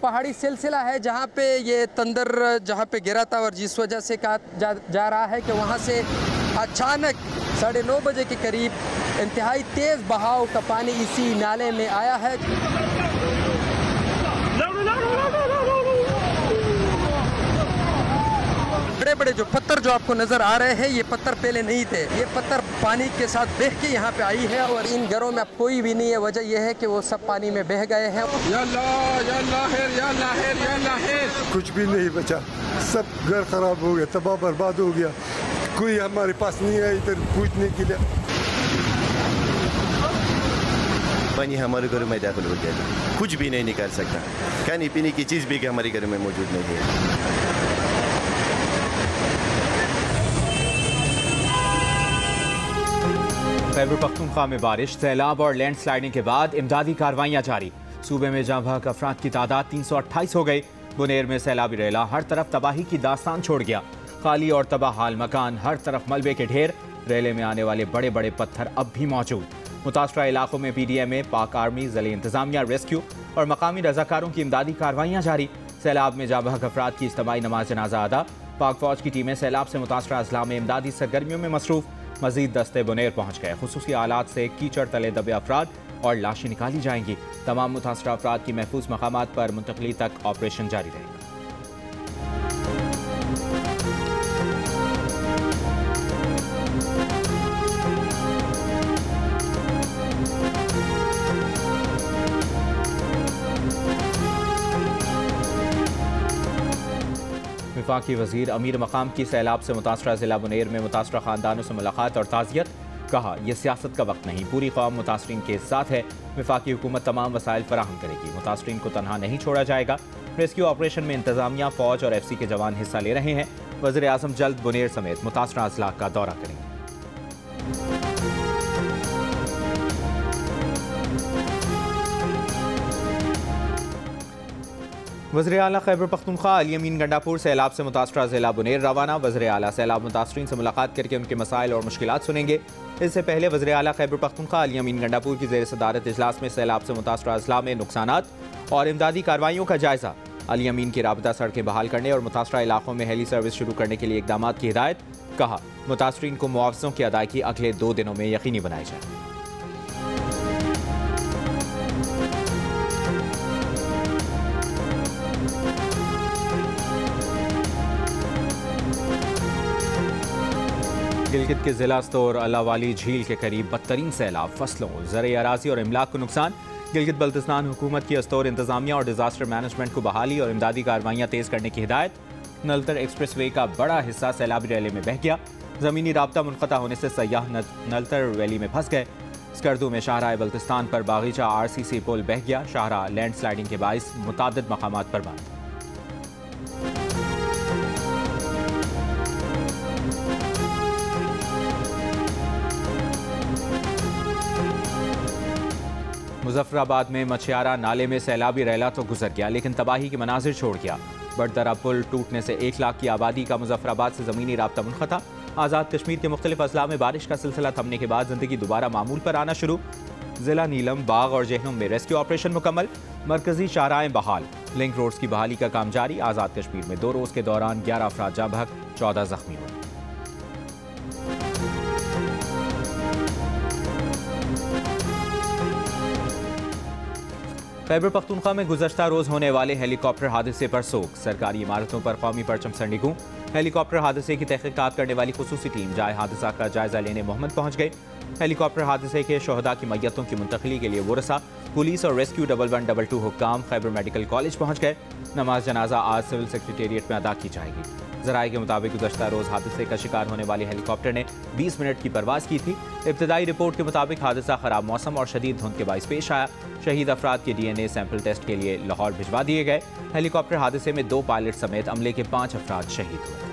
पहाड़ी सिलसिला है जहाँ पे ये तंदर जहाँ पे गिरा था और जिस वजह से कहा जा रहा है कि वहाँ से अचानक 9:30 बजे के करीब इंतहाई तेज़ बहाव का पानी इसी नाले में आया है। बड़े बड़े जो पत्थर जो आपको नज़र आ रहे हैं, ये पत्थर पहले नहीं थे। ये पत्थर पानी के साथ बह के यहाँ पे आई है और इन घरों में अब कोई भी नहीं है। वजह यह है कि वो सब पानी में बह गए हैं। कुछ भी नहीं बचा, सब घर खराब हो गया, तबाह बर्बाद हो गया। कोई हमारे पास नहीं है इधर पूछने के लिए। पानी हमारे घरों में दाखिल हो गया था, कुछ भी नहीं निकाल सकता। खाने पीने की चीज़ भी हमारे घर में मौजूद नहीं है। खैबर पख्तूनख्वा में बारिश, सैलाब और लैंडस्लाइडिंग के बाद इमदादी कार्रवाइयाँ जारी। सूबे में जहाँ भाग अफराद की तादाद 328 हो गई। बुनेर में सैलाबी रेला हर तरफ तबाही की दास्तान छोड़ गया। खाली और तबाह हाल मकान, हर तरफ मलबे के ढेर। रेले में आने वाले बड़े बड़े पत्थर अब भी मौजूद। मुतासरा इलाकों में PDMA, पाक आर्मी, ज़िले इंतजामिया, रेस्क्यू और मकामी रजाकारों की इमदादी कार्रवाइयाँ जारी। सैलाब में जहाँ भाग अफराद की इज्तिमाई नमाज जनाजा अदा। पाक फौज की टीमें सैलाब से मुतासरा अजला में इमदादी सरगर्मियों में मसरूफ। मजीद दस्ते बुनेर पहुँच गए। खुसूसी आलात से कीचड़ तले दबे अफराद और लाशें निकाली जाएंगी। तमाम मुतासरा अफराद की महफूज मकामात पर मुंतकली तक ऑपरेशन जारी रहेगा। वफाकी वज़ीर अमीर मकाम की सैलाब से मुतासरा ज़िला बुनेर में मुतासरा ख़ानदानों से मुलाकात और ताज़ियत। कहा, यह सियासत का वक्त नहीं, पूरी कौम मुतासरीन के साथ है। वफाकी हुकूमत तमाम वसाइल फराहम करेगी, मुतासरीन को तनहा नहीं छोड़ा जाएगा। रेस्क्यू ऑपरेशन में इंतजामिया, फ़ौज और FC के जवान हिस्सा ले रहे हैं। वज़ीर आज़म जल्द बुनेर समेत मुतासरा अजला का दौरा करेंगे। वज़ीर आला खैबर पख्तूनख्वा अली अमीन गंडापुर सैलाब से मुतासरा ज़िला बुनेर रवाना। वज़ीर आला सैलाब मुतासरीन से मुलाकात करके उनके मसाइल और मुश्किलात सुनेंगे। इससे पहले वज़ीर आला खैबर पख्तूनख्वा अली अमीन गंडापुर की ज़ेर सदारत इजलास में सैलाब से मुतासरा अजला में नुकसानात और इमदादी कार्रवाइयों का जायज़ा। अली अमीन की राबता सड़कें बहाल करने और मुतासरा इलाकों में हेली सर्विस शुरू करने के लिए इक़दाम की हिदायत। कहा, मुतासरीन को मुआवज़ों की अदायगी अगले 2 दिनों में यकीनी बनाई जाए। गिलगित के जिला स्तर अल्लावाली झील के करीब बदतरीन सैलाब, फसलों, ज़र अराज़ी और इमलाक को नुकसान। गिलगित बल्तिस्तान हुकूमत की अस्तर इंतजामिया और डिजास्टर मैनेजमेंट को बहाली और इमदादी कार्रवाइयाँ तेज़ करने की हिदायत। नलतर एक्सप्रेस वे का बड़ा हिस्सा सैलाबी रैले में बह गया। ज़मीनी राब्ता मुनक़ता होने से सयाह नलतर वैली में फंस गए। स्कर्दू में शाहराह बल्तिस्तान पर बागीचा RCC पुल बह गया। शाहराह लैंडस्लाइडिंग के बाइस मुतादिद मकामात पर बंद। मुजफ्फराबाद में मछियारा नाले में सैलाबी रैला तो गुजर गया, लेकिन तबाही के मनाजिर छोड़ गया। बड़दरा पुल टूटने से 1 लाख की आबादी का मुजफ्फराबाद से ज़मीनी राब्ता मुनक़ता। आज़ाद कश्मीर के मुख्तलिफ अजला में बारिश का सिलसिला थमने के बाद ज़िंदगी दोबारा मामूल पर आना शुरू। ज़िला नीलम, बाग और जेहनुम में रेस्क्यू ऑपरेशन मुकम्मल। मरकजी शाहराएं बहाल। लिंक रोड्स की बहाली का काम जारी। आज़ाद कश्मीर में 2 रोज़ के दौरान 11 अफराद जाँ बहक, 14 जख्मी हुए। खैबर पख्तूनख्वा में गुज़श्ता रोज़ होने वाले हेलीकॉप्टर हादसे पर सोग। सरकारी इमारतों पर कौमी परचम संडिगू। हेलीकॉप्टर हादसे की तहकीकात करने वाली खुसूसी टीम जाए हादसा का जायजा लेने मोहम्मद पहुंच गई। हेलीकॉप्टर हादसे के शहदा की मैयतों की मुंतकली के लिए वरसा, पुलिस और रेस्क्यू 1112 हुक्काम खैबर मेडिकल कॉलेज पहुंच गए। नमाज जनाजा आज सिविल सेक्रेटेरिएट में अदा की जाएगी। ज़राए के मुताबिक गुज़श्ता रोज़ हादसे का शिकार होने वाली हेलीकॉप्टर ने 20 मिनट की परवाज़ की थी। इब्तदाई रिपोर्ट के मुताबिक हादसा ख़राब मौसम और शदीद धुंध के बाइस पेश आया। शहीद अफराद के DNA सैंपल टेस्ट के लिए लाहौर भिजवा दिए गए। हेलीकॉप्टर हादसे में 2 पायलट समेत अमले के 5 अफराद शहीद हुए।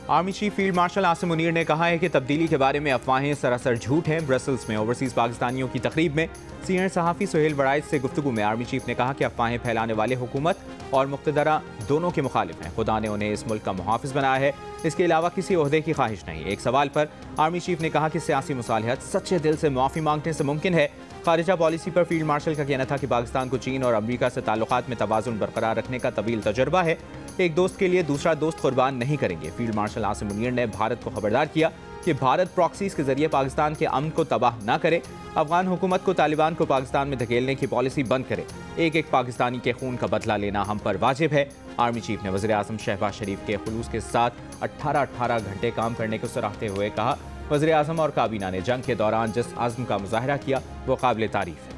Army chief field marshal Asim Munir ने कहा है कि तब्दीली के बारे में अफवाहें सरासर झूठ हैं। ब्रसल्स में ओवरसीज पाकिस्तानियों की तकरीब में सीनियर सहाफ़ी सुहेल बड़ाइच से गुफ्तगू में आर्मी चीफ ने कहा कि अफवाहें फैलाने वाले हुकूमत और मुक़्तदरा दोनों के मुखालिफ हैं। खुदा ने उन्हें इस मुल्क का मुहाफ़िज़ बनाया है, इसके अलावा किसी ओहदे की ख्वाहिश नहीं। एक सवाल पर आर्मी चीफ ने कहा कि सियासी मुसालहत सच्चे दिल से मुआफ़ी मांगने से मुमकिन है। खारिजा पॉलिसी पर फील्ड मार्शल का कहना था कि पाकिस्तान को चीन और अमरीका से ताल्लुकात में तवाज़ुन बरकरार रखने का तवील तजर्बा है। एक दोस्त के लिए दूसरा दोस्त कुर्बान नहीं करेंगे। फील्ड मार्शल आसिम मुनीर ने भारत को खबरदार किया कि भारत प्रॉक्सीज के जरिए पाकिस्तान के अमन को तबाह न करे। अफगान हुकूमत को तालिबान को पाकिस्तान में धकेलने की पॉलिसी बंद करे। एक एक पाकिस्तानी के खून का बदला लेना हम पर वाजिब है। आर्मी चीफ ने वज़ीर आज़म शहबाज शरीफ के खुलूस के साथ 18 घंटे काम करने को सराहते हुए कहा, वज़ीर आज़म और काबीना ने जंग के दौरान जिस अज़्म का मुज़ाहरा किया वो काबिल तारीफ है।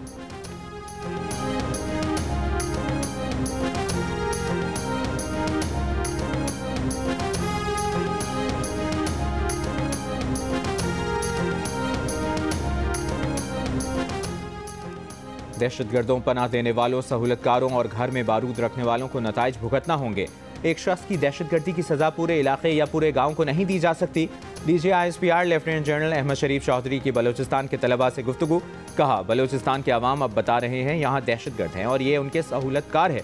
दहशतगर्दों पनाह देने वालों, सहूलतकारों और घर में बारूद रखने वालों को नताइज भुगतना होंगे। एक शख्स की दहशतगर्दी की सजा पूरे इलाके या पूरे गांव को नहीं दी जा सकती। DG ISPR lieutenant general Ahmed Sharif Chaudhry की बलोचिस्तान के तलबा से गुफ्तगू। कहा, बलोचिस्तान के अवाम अब बता रहे हैं यहाँ दहशतगर्द हैं और ये उनके सहूलतकार है।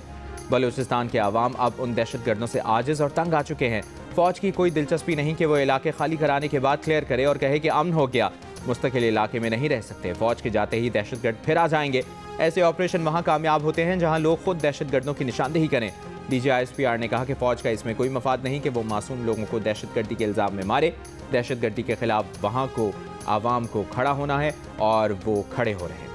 बलोचिस्तान के अवाम अब उन दहशतगर्दों से आजिज और तंग आ चुके हैं। फौज की कोई दिलचस्पी नहीं कि वो इलाके खाली कराने के बाद क्लियर करे और कहे कि अमन हो गया। मुस्तकिल इलाके में नहीं रह सकते। फौज के जाते ही दहशतगर्द फिर आ जाएंगे। ऐसे ऑपरेशन वहां कामयाब होते हैं जहां लोग खुद दहशतगर्दों की निशानदेही करें। डीजी ISPR ने कहा कि फौज का इसमें कोई मफाद नहीं कि वो मासूम लोगों को दहशतगर्दी के इल्जाम में मारे। दहशतगर्दी के खिलाफ वहां को आवाम को खड़ा होना है और वो खड़े हो रहे हैं।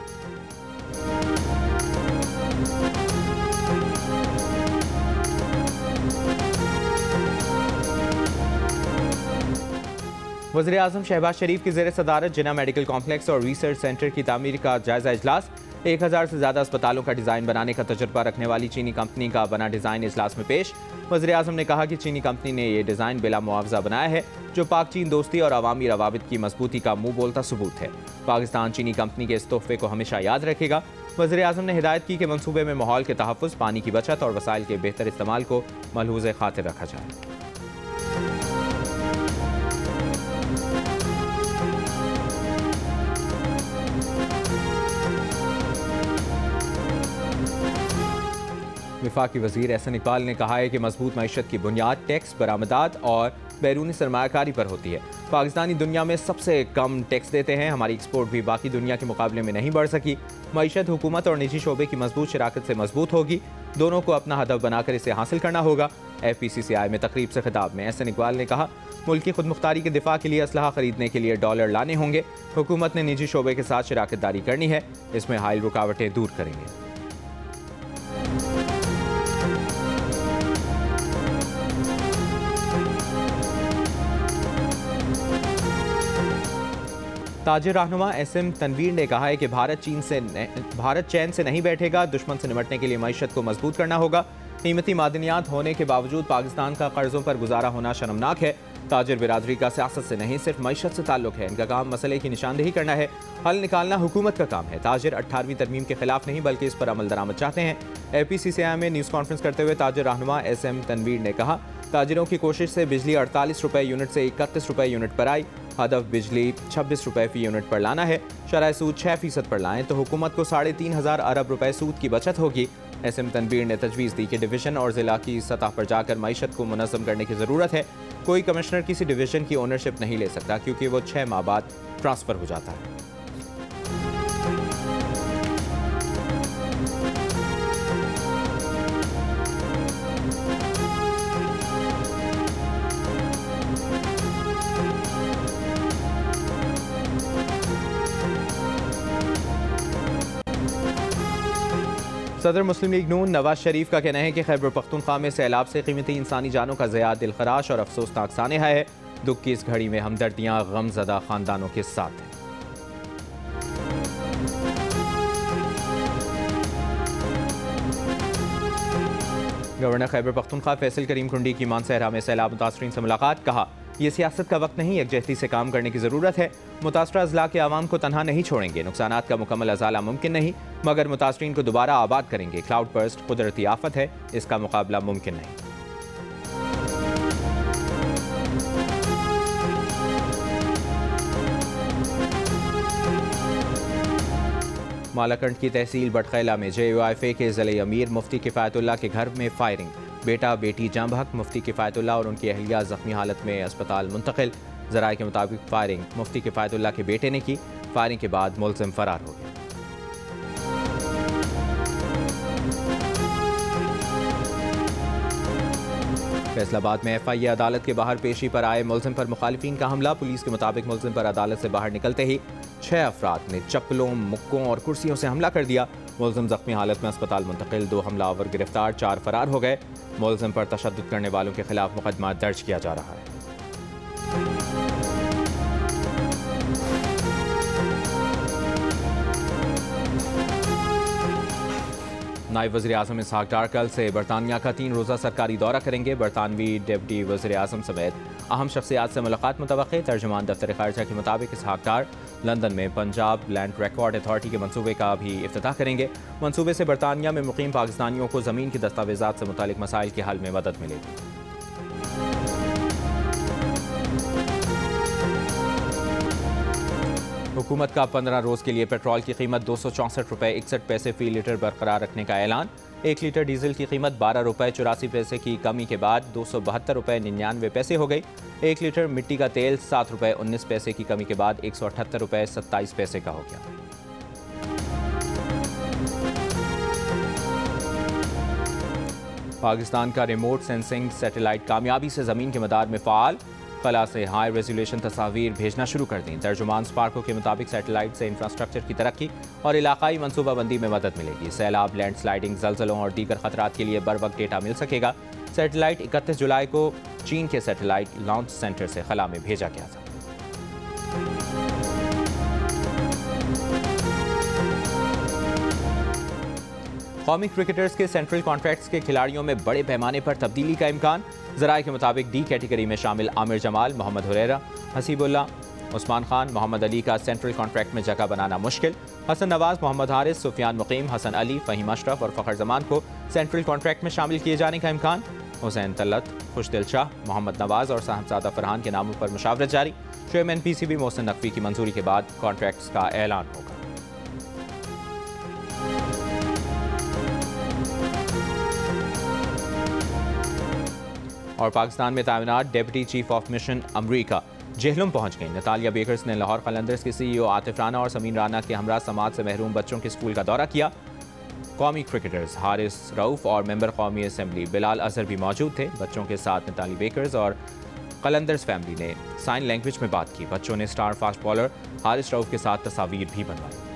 वज़ीर आज़म शहबाज शरीफ की ज़ेर सदारत जिना मेडिकल कॉम्प्लेक्स और रिसर्च सेंटर की तामीर का जायजा इजलास। 1000 से ज़्यादा अस्पतालों का डिज़ाइन बनाने का तजुर्बा रखने वाली चीनी कंपनी का बना डिज़ाइन इजलास में पेश। वज़ीर आज़म ने कहा कि चीनी कंपनी ने यह डिज़ाइन बिला मुआवजा बनाया है, जो पाक चीन दोस्ती और अवामी रवाबित की मजबूती का मुंह बोलता सबूत है। पाकिस्तान चीनी कंपनी के इस तोहफे को हमेशा याद रखेगा। वज़ीर आज़म ने हिदायत की कि मनसूबे में माहौल के तहफ़्फ़ुज़, पानी की बचत और वसाइल के बेहतर इस्तेमाल को मलहूज़ खातिर रखा जाए। वफाकी वज़ीर एहसन इकबाल ने कहा है कि मजबूत मईशत की बुनियाद टैक्स, बरामदात और बैरूनी सरमायाकारी पर होती है। पाकिस्तानी दुनिया में सबसे कम टैक्स देते हैं। हमारी एक्सपोर्ट भी बाकी दुनिया के मुकाबले में नहीं बढ़ सकी। मईशत हुकूमत और निजी शोबे की मजबूत शराकत से मजबूत होगी। दोनों को अपना हदफ बनाकर इसे हासिल करना होगा। FPCCI में तकरीब से खिताब में एहसन इकबाल ने कहा, मुल्क की खुदमुख्तारी के दिफा के लिए असलहा खरीदने के लिए डॉलर लाने होंगे। हुकूमत ने निजी शोबे के साथ शराकत दारी करनी है। इसमें हाइल रुकावटें दूर करेंगे। ताजिर रहनुमा SM तनवीर ने कहा है कि भारत चैन से नहीं बैठेगा। दुश्मन से निपटने के लिए मईशत को मजबूत करना होगा। कीमती मादनियात होने के बावजूद पाकिस्तान का कर्जों पर गुजारा होना शर्मनाक है। ताजिर बिरादरी का सियासत से नहीं, सिर्फ मईशत से ताल्लुक है। इनका काम मसले की निशानदेही करना है, हल निकालना हुकूमत का काम है। ताजिर 18वीं तरमीम के खिलाफ नहीं बल्कि इस पर अमल दरामद चाहते हैं। FPCCI में न्यूज़ कॉन्फ्रेंस करते हुए ताजिर रहनुमा SM तनवीर ने कहा, ताजिरों की कोशिश से बिजली 48 रुपये यूनिट से 31 रुपये यूनिट पर आई। हदफ बिजली 26 रुपये फी यूनिट पर लाना है। शरह सूद 6% पर लाएं तो हुकूमत को 3500 अरब रुपए सूद की बचत होगी। SM तनवीर ने तजवीज़ दी कि डिवीज़न और ज़िला की सतह पर जाकर मईशत को मुनज़्ज़म करने की ज़रूरत है। कोई कमिश्नर किसी डिवीज़न की ओनरशिप नहीं ले सकता क्योंकि वो 6 माह बाद ट्रांसफ़र हो जाता है। सदर मुस्लिम लीग नून नवाज शरीफ का कहना है कि खैबर पख्तूनख्वा में सैलाब से कीमती इंसानी जानों का ज़िया दिलखराश और अफसोसनाक सानहा है। दुख की इस घड़ी में हमदर्दियाँ गमज़दा खानदानों के साथ हैं। गवर्नर खैबर पख्तूनख्वा फैसल करीम कुंडी की मानसहरा में सैलाब मुतासरीन से मुलाकात। कहा, ये सियासत का वक्त नहीं, एकजहती से काम करने की ज़रूरत है। मुतासरा अज़ला के आवाम को तनहा नहीं छोड़ेंगे। नुकसानात का मुकम्मल अज़ाला मुमकिन नहीं, मगर मुतासरीन को दोबारा आबाद करेंगे। क्लाउड बर्स्ट कुदरती आफत है, इसका मुकाबला मुमकिन नहीं। मालाकंड की तहसील बटखैला में JUIFA के ज़िले अमीर मुफ्ती किफ़ायतुल्लाह के घर में फायरिंग। बेटा बेटी जाँ बहक, मुफ्ती किफ़ायतुल्लाह और उनकी अहलिया ज़ख्मी हालत में अस्पताल मुंतकिल। ज़राए के मुताबिक फायरिंग मुफ्ती किफ़ायतुल्लाह के बेटे ने की। फायरिंग के बाद मुलज़िम फरार हो गया। फैसलाबाद में FIA अदालत के बाहर पेशी पर आए मुलज़िम पर मुखालिफिन का हमला। पुलिस के मुताबिक मुलज़िम पर अदालत से बाहर निकलते ही 6 अफराद ने चप्पलों, मुक्कों और कुर्सियों से हमला कर दिया। मुलज़िम ज़ख्मी हालत में अस्पताल मुंतकिल। 2 हमलावर गिरफ्तार, 4 फरार हो गए। मुलज़िम पर तशद्दुद करने वालों के खिलाफ मुकदमा दर्ज किया जा रहा है। नायब वज़ीर आज़म इसहाक डार कल से बरतानिया का 3 रोज़ा सरकारी दौरा करेंगे। बरतानवी डिप्टी वज़ीर आज़म समेत अहम शख्सियात से मुलाकात मुतवक्किल। तर्जुमान दफ्तर ख़ारिजा के मुताबिक इसहाक डार लंदन में पंजाब लैंड रिकॉर्ड अथॉरिटी के मनसूबे का भी इफ्तिताह करेंगे। मनसूबे से बरतानिया में मुकीम पाकिस्तानियों को ज़मीन की दस्तावेज़ात से मुतालिक मसाइल के हल में मदद मिलेगी। हुकूमत का 15 रोज़ के लिए पेट्रोल की कीमत 264 रुपये 61 पैसे फ़ी लीटर बरकरार रखने का ऐलान। 1 लीटर डीजल की कीमत 12 रुपये 84 पैसे की कमी के बाद 272 रुपये 99 पैसे हो गई। 1 लीटर मिट्टी का तेल 7 रुपये 19 पैसे की कमी के बाद 178 रुपये 27 पैसे का हो गया। पाकिस्तान का रिमोट सेंसिंग सैटेलाइट कामयाबी से ज़मीन के मदार में फ़ाल। खला से हाई रेजोल्यूशन तस्वीर भेजना शुरू कर दी। तर्जुमान स्पार्को के मुताबिक सैटेलाइट से इंफ्रास्ट्रक्चर की तरक्की और इलाकाई मनसूबाबंदी में मदद मिलेगी। सैलाब, लैंडस्लाइडिंग, जल्जलों और दीगर खतरात के लिए बर वक्त डेटा मिल सकेगा। सैटेलाइट 31 जुलाई को चीन के सैटेलाइट लॉन्च सेंटर से खला में भेजा गया था। कौमी क्रिकेटर्स के सेंट्रल कॉन्ट्रैक्ट्स के खिलाड़ियों में बड़े पैमाने पर तब्दीली का इम्कान। ज़राए के मुताबिक डी कैटेगरी में शामिल आमिर जमाल, मोहम्मद हुरैरा, हसीबुल्ला, उस्मान खान, मोहम्मद अली का सेंट्रल कॉन्ट्रैक्ट में जगह बनाना मुश्किल। हसन नवाज, मोहम्मद हारिस, सुफियान मुकीम, हसन अली, फ़हीम अशरफ और फ़खर जमान को सेंट्रल कॉन्ट्रैक्ट में शामिल किए जाने का इम्कान। हुसैन तल्लत, खुशदिल शाह, मोहम्मद नवाज और साहबजादा फरहान के नामों पर मुशावरत जारी। चेयरमैन PCB मोहसिन नकवी की मंजूरी के बाद कॉन्ट्रैक्ट्स का ऐलान होगा। और पाकिस्तान में तैनात डेप्यूटी चीफ ऑफ मिशन अमरीका जेहलम पहुंच गई। नतालिया बेकर्स ने लाहौर कलंदर्स के CEO आतिफ राना और समीन राना के हमरा समाज से महरूम बच्चों के स्कूल का दौरा किया। कौमी क्रिकेटर्स हारिस रऊफ और मेंबर कौमी असम्बली बिलाल अजहर भी मौजूद थे। बच्चों के साथ नताली बेकर्स और कलंदर्स फैमिली ने साइन लैंग्वेज में बात की। बच्चों ने star fast bowler Haris Rauf के साथ तस्वीर भी बनवाई।